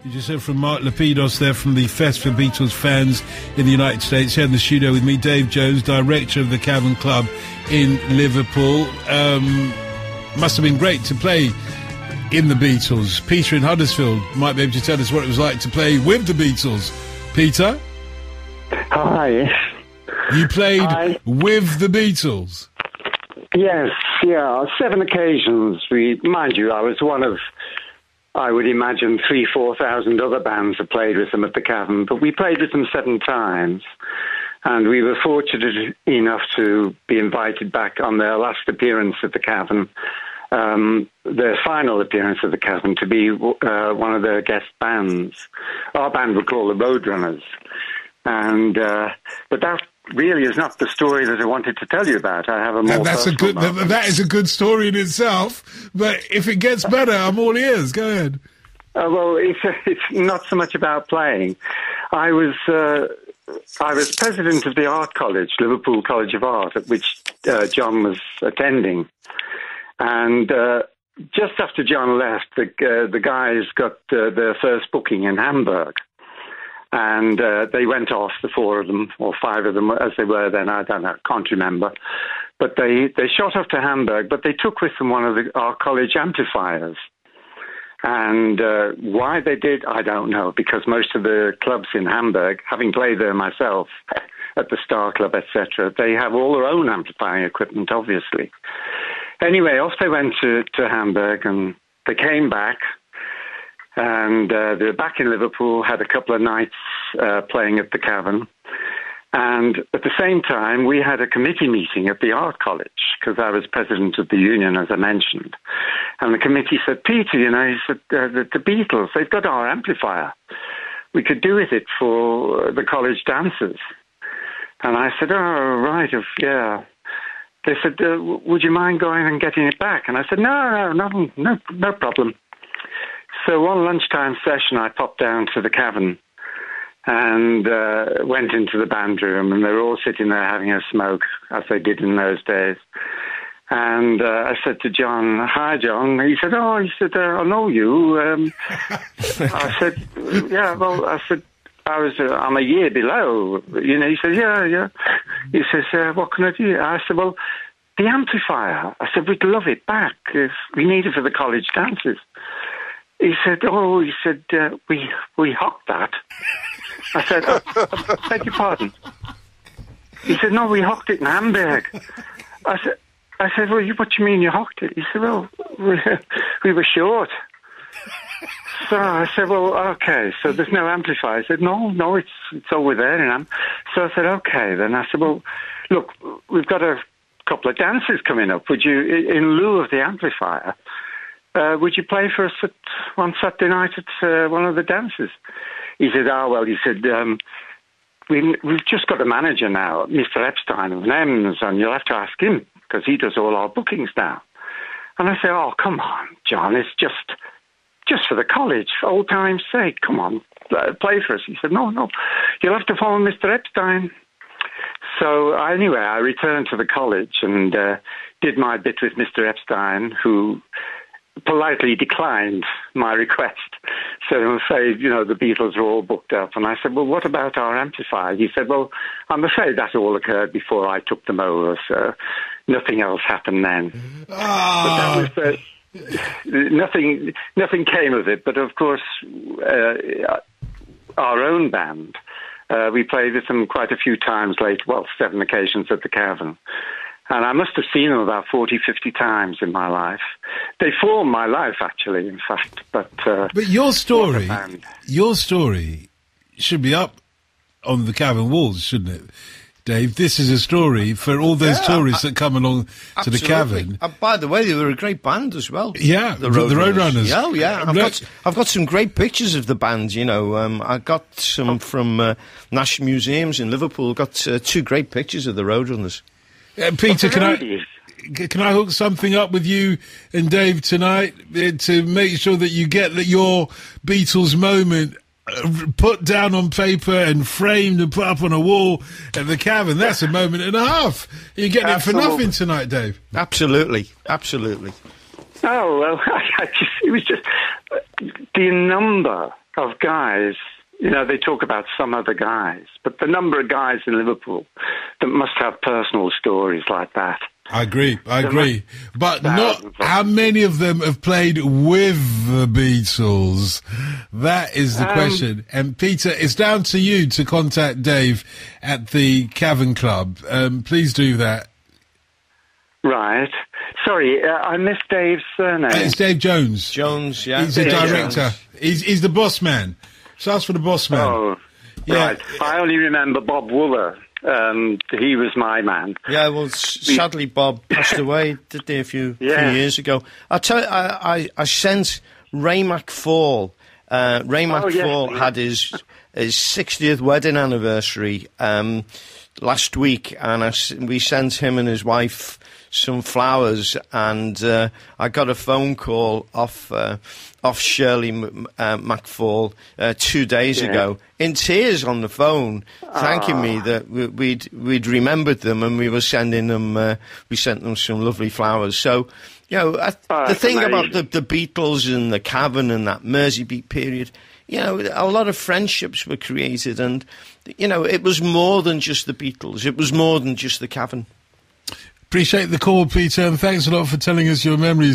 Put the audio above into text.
You just heard from Mark Lapidus there from the Fest for Beatles fans in the United States. Here in the studio with me, Dave Jones, director of the Cavern Club in Liverpool. Must have been great to play in the Beatles. Peter in Huddersfield might be able to tell us what it was like to play with the Beatles. Peter? Hi. You played with the Beatles? Yes, yeah, 7 occasions. Mind you, I was one of, I would imagine, 3,000-4,000 other bands that played with them at the Cavern, but we played with them 7 times, and we were fortunate enough to be invited back on their last appearance at the Cavern, their final appearance at the Cavern, to be one of their guest bands. Our band were called the Roadrunners, and but that really is not the story that I wanted to tell you about. I have a more that is a good story in itself, but if it gets better, I'm all ears. Go ahead. Well, it's not so much about playing. I was president of the art college, Liverpool College of Art, at which John was attending, and just after John left, the guys got their first booking in Hamburg. And they went off, the 4 of them, or 5 of them, as they were then, I don't know, can't remember. But they shot off to Hamburg, but they took with them one of our college amplifiers. And why they did, I don't know, because most of the clubs in Hamburg, having played there myself, at the Star Club, etc., they have all their own amplifying equipment, obviously. Anyway, off they went to Hamburg, and they came back. And they were back in Liverpool, had a couple of nights playing at the Cavern. And at the same time, we had a committee meeting at the art college, because I was president of the union, as I mentioned. And the committee said, Peter, he said, the Beatles, they've got our amplifier. We could do with it for the college dancers. And I said, oh, right, yeah. They said, would you mind going and getting it back? And I said, no problem. So one lunchtime session, I popped down to the Cavern and went into the band room, and they were all sitting there having a smoke, as they did in those days. And I said to John, hi, John. He said, I know you. I said, yeah, well, I'm a year below. He said, yeah. He says, what can I do? I said, well, the amplifier. I said, we'd love it back if we need it for the college dances. He said, we hocked that. I said, I beg your pardon. He said, no, we hocked it in Hamburg. I said, well, what do you mean you hocked it? He said, well, we were short. So I said, well, okay, so there's no amplifier. He said, no, it's over there. So I said, okay, then. I said, well, look, we've got a couple of dances coming up. Would you, in lieu of the amplifier, would you play for us one Saturday night at one of the dances? He said, we've just got a manager now, Mr. Epstein of NEMS, and you'll have to ask him, because he does all our bookings now. And I said, oh, come on, John, it's just for the college, for old time's sake, come on, play for us. He said, no, you'll have to follow Mr. Epstein. So anyway, I returned to the college and did my bit with Mr. Epstein, who politely declined my request. So I'm afraid, the Beatles were all booked up. And I said, well, what about our amplifier? He said, well, I'm afraid that all occurred before I took them over, so nothing else happened then. Oh. But that was nothing came of it. But of course, our own band, we played with them quite a few times later, 7 occasions at the Cavern. And I must have seen them about 40, 50 times in my life. They formed my life, actually, in fact. But your story should be up on the Cavern walls, shouldn't it, Dave? This is a story for all those tourists that come along to the Cavern. By the way, they were a great band as well. Yeah, the Roadrunners. Oh, yeah. I've got some great pictures of the band, I got some from National Museums in Liverpool. Got 2 great pictures of the Roadrunners. Peter, can I hook something up with you and Dave tonight to make sure that you get your Beatles moment put down on paper and framed and put up on a wall at the Cavern? That's a moment and a half. You're getting it for nothing tonight, Dave. Absolutely. Oh, well, it was just the number of guys. You know, they talk about some other guys, but the number of guys in Liverpool that must have personal stories like that. I agree. But not how many of them have played with the Beatles. That is the question. And Peter, it's down to you to contact Dave at the Cavern Club. Please do that. Right. Sorry, I missed Dave's surname. It's Dave Jones. Jones, yeah. He's the director. He's the boss man. So that's for the boss man. Oh, yeah. Right. I only remember Bob Wooler. He was my man. Yeah, well, sadly, Bob passed away, didn't he, a few years ago. I sent Ray McFall. Ray McFall had his 60th wedding anniversary last week, and we sent him and his wife some flowers, and I got a phone call off Shirley McFall 2 days ago, in tears on the phone, thanking me that we'd remembered them, and we sent them some lovely flowers. So, you know, the thing amazing about the Beatles and the Cavern and that Merseybeat period, you know, a lot of friendships were created, and, you know, it was more than just the Beatles. It was more than just the Cavern. Appreciate the call, Peter, and thanks a lot for telling us your memories.